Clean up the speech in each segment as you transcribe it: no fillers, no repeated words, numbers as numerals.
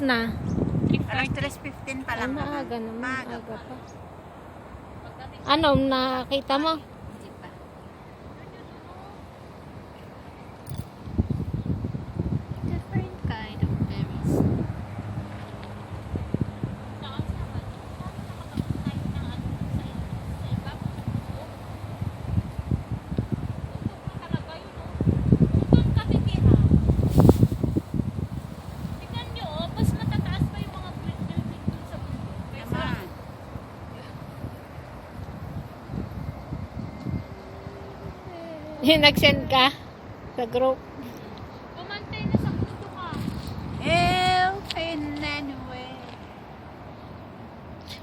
na? Alas 3:15 pa lang. Maaga naman. Maaga Maaga pa. pa. Ano, nakita mo? Hindi pa. Different kind of berries. Yung nag-send ka sa group. Pumantay na sa gusto ka. Anyway.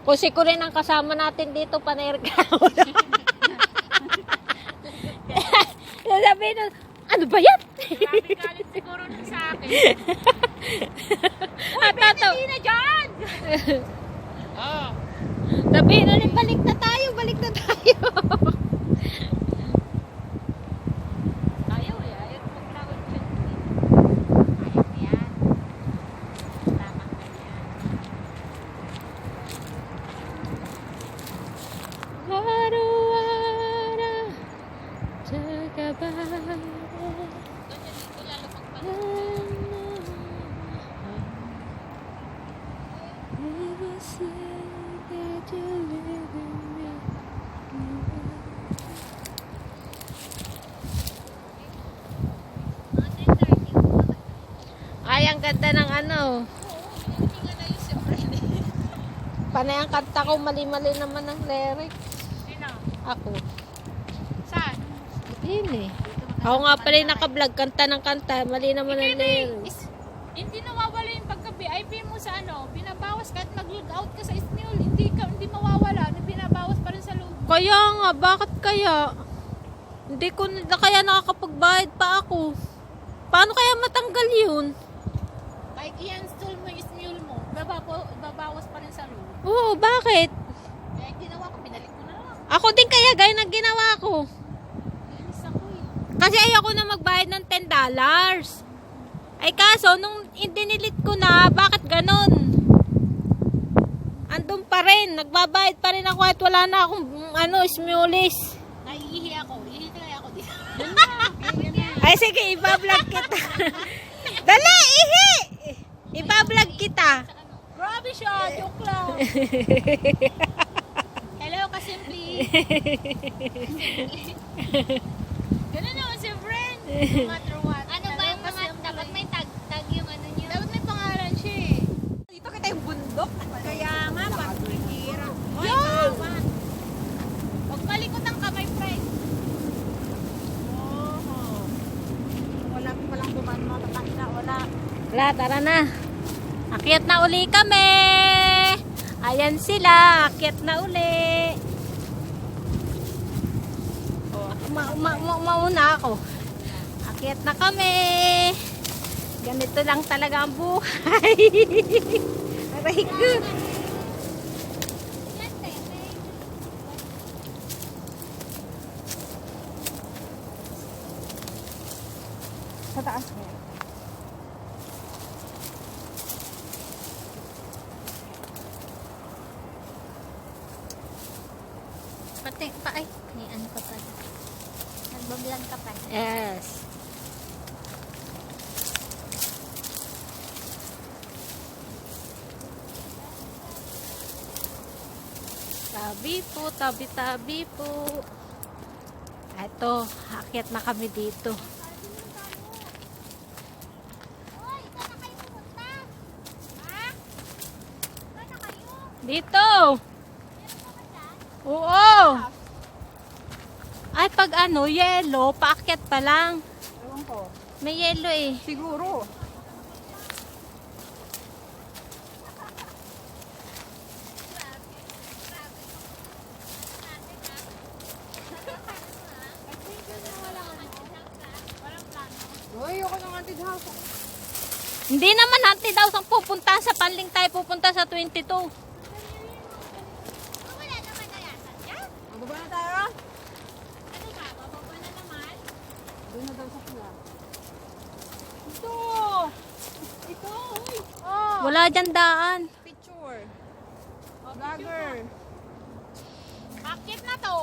Kung si Corinne ang kasama natin dito, panerga. Sabi nun, ano ba yan? Grabe galit siguro nun sa akin. Hindi na dyan! Sabi nun, balik na tayo, balik na tayo. Ayaw eh. Ayaw maglawad dyan. Ayaw yan. Tama ka yan. Wara-wara, Jagabara. Ganyan dito lalo pagpapalala. Ay, ang ganda ng ano. Hindi nga na yung siyempre. Panay ang kanta ko, mali-mali naman ang lyrics. Sino? Ako. Saan? Yun eh. Ako nga pala yung naka-vlog, kanta ng kanta, mali naman ang lyrics. Hindi nawawala yung pagka-VIP mo sa ano. Binabawas kahit mag-load out ka sa Ismail. Hindi mawawala. Binabawas pa rin sa load. Kaya nga, bakit kaya? Hindi ko na kaya nakakapagbayad pa ako. Paano kaya matanggal yun? Kahit i-install mo yung Ismail mo, babawas pa rin sa load. Oo, bakit? Kaya ginawa ko, binalik ko na lang. Ako din kaya, gaya ng ginawa ko. Inis ako eh. Kasi ayoko na magbayad ng $10. Ay kaso, nung i-delete ko na, bakit ganon? Andun pa rin, nagbabayad pa rin ako at wala na akong smulis. Naiihi ako. Ihi kaya ako dito. Ay sige, iba-vlog kita. Dali, ihi! Iba-vlog kita. Grabe siya, joke lang. Hello ka simply. Ganun naman si friend. No matter what. Ano ba yung mga, dapat may tag yung ano nyo? Dapat may pangalan siya eh. Dito kita yung bundok. Kaya nga, pag-hira. Yan! Huwag malikot ang kamay, friend. Wala pa palang dumaan mga kakakita. Wala. Wala, tara na. Akyat na uli kami. Ayan sila, akyat na uli. Mauna ako. Akyat na kami. Ganito lang talaga ang buhay. Aray ko. Sa taas mo. Pati, ay, may ano ka pala. Nagbablog ka pa. Yes. Tabi po, tabi-tabi po. Eto, akyat na kami dito. Hoy, saan na kayo pumunta? Ha? Saan na kayo? Dito! Oo! Ay, pag yellow, paakyat pa lang. Ewan ko. May yellow eh. Siguro. Uy, ako ng anted house. Hindi naman haunted house ang pupunta sa Panling tayo pupunta sa 22. Wala naman na yata dyan. Magbaba na tayo? Ano ba? Bababa na naman? Doon na daw sa pula. Ito! Ito! Uy! Oh! Wala dyan daan. Picture. Vlogger. Akit na to.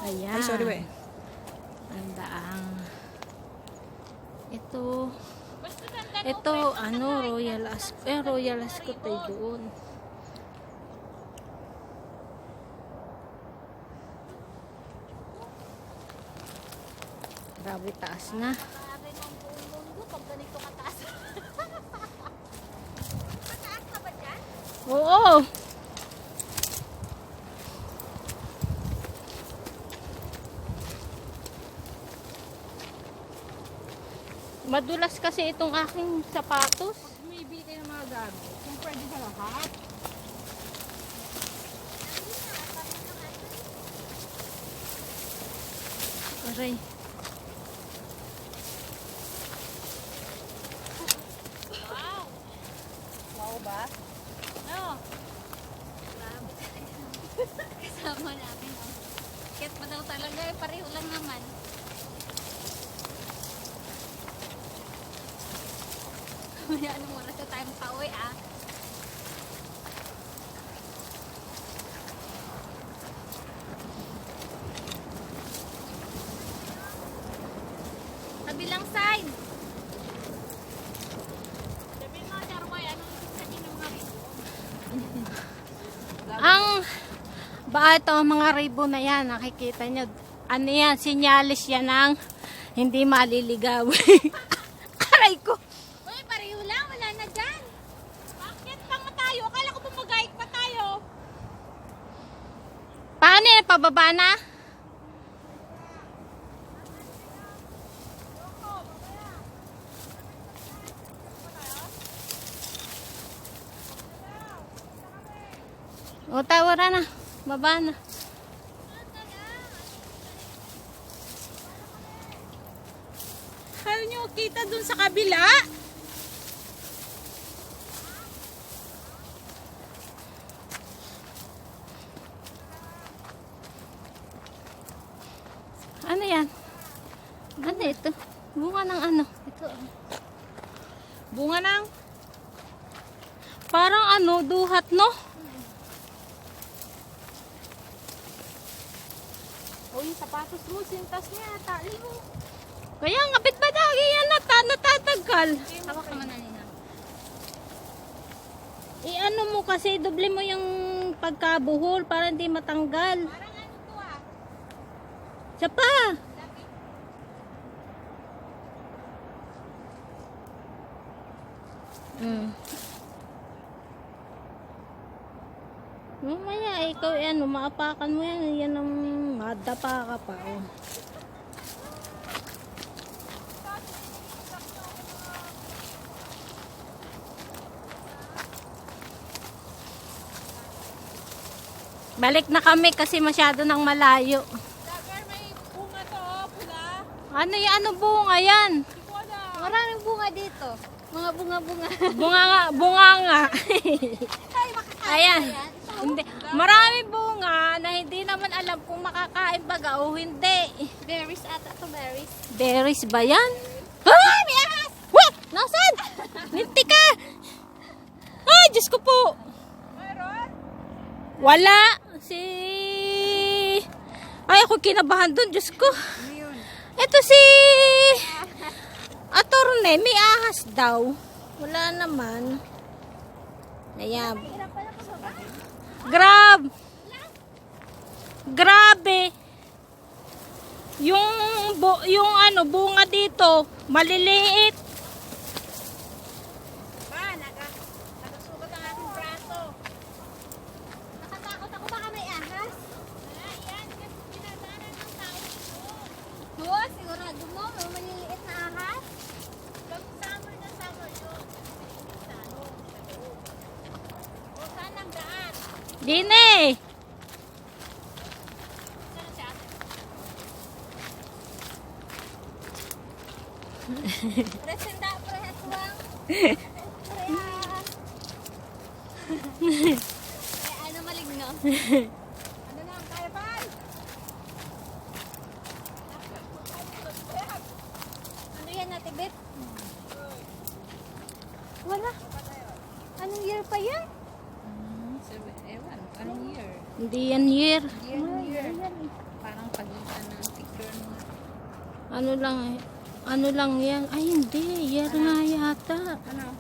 Ayan. Ay, sorry, we. Ang daang. Ito. Basta tanda Ito, ano, Royal Ascot ay doon. Grabe, taas na. Grabe ng buong mundo pag ganito kataas. Mataas na ba dyan? Oo. Madulas kasi itong aking sapatos. Bumibili kayo ng mga gamit. Kung pwede sa lahat. Aray. Wow. Wow ba? Ano? Kasama namin. Kaya pa daw talaga eh, pareho lang naman. Kaya anong oras na tayo makauwi ah? Kabilang side. Sabi mo, Darway, anong ibig sabihin ng mga rito? Ang ito mga ribbon na yan, nakikita nyo. Ano yan, sinyalis yan ng hindi maliligaw. Aray ko. Uy, pareho lang. Wala na dyan. Bakit pa nga tayo? Akala ko bumagayik pa tayo. Paano yan, pababa na? O, tawara na. Baba na. Ayaw nyo kita dun sa kabila? Ano yan? Ano ito? Bunga ng ano? Ito. Bunga ng... Parang ano, duhat, no? O, yung sapatos mo, sintas niya, tali mo. Kaya nga, bit ba lagi yan natatagal? Hawak naman na nina. I-ano mo kasi, doble mo yung pagkabuhol para hindi matanggal. Parang ano to ah. Siya pa! Mamaya, ikaw yan, maapakan mo yan, yan ang madapa ka pa. Oh. Balik na kami kasi masyado nang malayo. Dagger, may bunga to, oh, pula. Ano yung ano bunga yan? Hindi ko alam. Maraming bunga dito. Mga bunga-bunga. Bunga nga, bunga nga. Ayan. Hindi. Marami bunga na hindi naman alam kung makakain baga o hindi. Berries ata to berries. Berries ba yan? Ay, may ahas! What? Nasaan? Linti ka! Ay, Diyos ko po! Mayroon? Wala! Ay, ako kinabahan dun, Diyos ko. Ano yun? Ito si... Atorne, may ahas daw. Wala naman. Ayan. Grabe. Yung ano, bunga dito, maliliit. Ba, nagasugat ang aking braso. Nakatakot ako baka may ahas. Wala, yan. Kasi pinadaanan ng tao dito. Oo, sigurado mo, may maliliit na ahas. Pag summer na summer yun. O, saan ang daan? Dine. Saan siya? Presenda, prehetwang. Ano maligno? Ano na, kaya pa? Ano yan, Ate Bet? year pa yan. Ewan, anong year? Hindi yan year. Year. Parang pagitan ng picture mo. Ano lang yan. Ay, hindi. Year nga yata. Ano?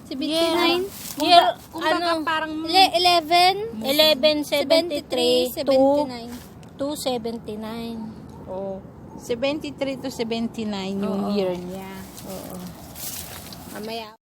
79? Kumbaga, Year, kumbaga ano? parang 11, 73, 79. to 79. Oh. 73 to 79 yung year niya. Oo. Mamaya.